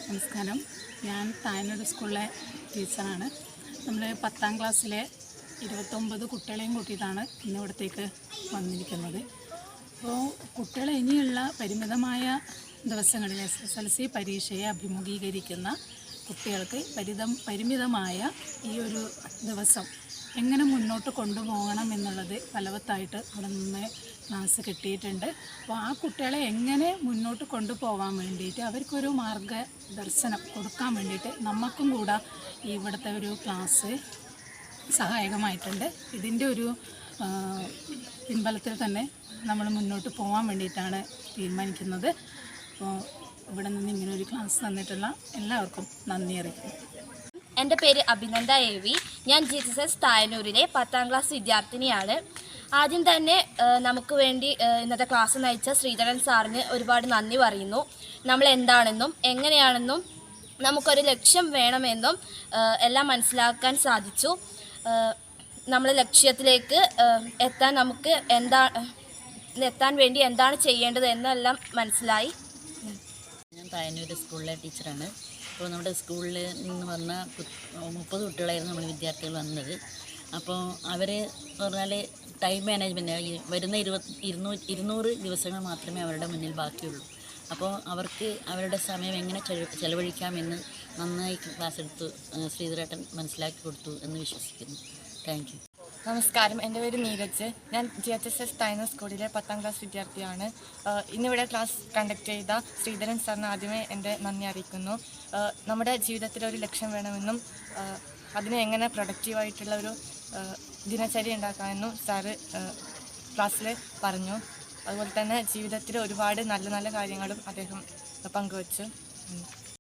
നമസ്കാരം. ഞാൻ താനൂർ സ്കൂളിലെ ടീച്ചറാണ്. നമ്മൾ 10ാം ക്ലാസ്സിലെ 29 കുട്ടികളെയും കൂട്ടിയിട്ടാണ് ഇന്ന് ഇവിടത്തേക്ക് വന്നിരിക്കുന്നത്. അപ്പോൾ കുട്ടികളെ ഇനിയുള്ള പരിമിതമായ ദിവസങ്ങളിൽ SSLC പരീക്ഷയെ അഭിമുഖീകരിക്കുന്ന കുട്ടികൾക്ക് പരിമിതമായ ഈ ഒരു ദിവസം എങ്ങനെ മുന്നോട്ട് കൊണ്ടുപോകണം എന്നുള്ളത് ഫലവത്തായിട്ട് ഇവിടെ നിന്ന് ക്ലാസ് കിട്ടിയിട്ടുണ്ട്. അപ്പോൾ ആ കുട്ടികളെ എങ്ങനെ മുന്നോട്ട് കൊണ്ടുപോകാൻ വേണ്ടിയിട്ട് അവർക്കൊരു മാർഗദർശനം കൊടുക്കാൻ വേണ്ടിയിട്ട് നമുക്കും കൂടെ ഇവിടുത്തെ ഒരു ക്ലാസ് സഹായകമായിട്ടുണ്ട്. ഇതിൻ്റെ ഒരു പിൻബലത്തിൽ തന്നെ നമ്മൾ മുന്നോട്ട് പോകാൻ വേണ്ടിയിട്ടാണ് തീരുമാനിക്കുന്നത്. അപ്പോൾ ഇവിടെ നിന്ന് ഇങ്ങനെ ഒരു ക്ലാസ് തന്നിട്ടുള്ള എല്ലാവർക്കും നന്ദി അറിയിക്കുന്നു. എൻ്റെ പേര് അഭിനന്ദ AV. ഞാൻ GSS തായനൂരിലെ 10ാം ക്ലാസ് വിദ്യാർത്ഥിനിയാണ്. ആദ്യം തന്നെ നമുക്ക് വേണ്ടി ഇന്നത്തെ ക്ലാസ് നയിച്ച ശ്രീധരൻ സാറിന് ഒരുപാട് നന്ദി പറയുന്നു. നമ്മൾ എന്താണെന്നും എങ്ങനെയാണെന്നും നമുക്കൊരു ലക്ഷ്യം വേണമെന്നും എല്ലാം മനസ്സിലാക്കാൻ സാധിച്ചു. നമ്മൾ ലക്ഷ്യത്തിലേക്ക് എത്താൻ വേണ്ടി എന്താണ് ചെയ്യേണ്ടത് എന്നെല്ലാം മനസ്സിലായി. ഞാൻ തായനൂർ സ്കൂളിലെ ടീച്ചറാണ്. അപ്പോൾ നമ്മുടെ സ്കൂളിൽ നിന്ന് വന്ന 30 കുട്ടികളായിരുന്നു നമ്മൾ വിദ്യാർത്ഥികൾ വന്നത്. അപ്പോൾ അവർ പറഞ്ഞാൽ ടൈം മാനേജ്മെൻറ്റ് വരുന്ന 200 ദിവസങ്ങൾ മാത്രമേ അവരുടെ മുന്നിൽ ബാക്കിയുള്ളൂ. അപ്പോൾ അവർക്ക് അവരുടെ സമയം എങ്ങനെ ചെലവഴിക്കാമെന്ന് നന്നായി ക്ലാസ് എടുത്തു ശ്രീധരേട്ടൻ മനസ്സിലാക്കി കൊടുത്തു എന്ന് വിശ്വസിക്കുന്നു. Thank you. നമസ്കാരം, എൻ്റെ പേര് നീരജ്. ഞാൻ GHSS തായനൂർ സ്കൂളിലെ 10ാം ക്ലാസ് വിദ്യാർത്ഥിയാണ്. ഇന്നിവിടെ ക്ലാസ് കണ്ടക്ട് ചെയ്ത ശ്രീധരൻ സാറിന് ആദ്യമേ എൻ്റെ നന്ദി അറിയിക്കുന്നു. നമ്മുടെ ജീവിതത്തിൽ ഒരു ലക്ഷ്യം വേണമെന്നും അതിനെ എങ്ങനെ പ്രൊഡക്റ്റീവായിട്ടുള്ള ഒരു ദിനചര്യ ഉണ്ടാക്കാമെന്നും സാറ് ക്ലാസ്സിൽ പറഞ്ഞു. അതുപോലെ തന്നെ ജീവിതത്തിൽ ഒരുപാട് നല്ല നല്ല കാര്യങ്ങളും അദ്ദേഹം പങ്കുവച്ചു.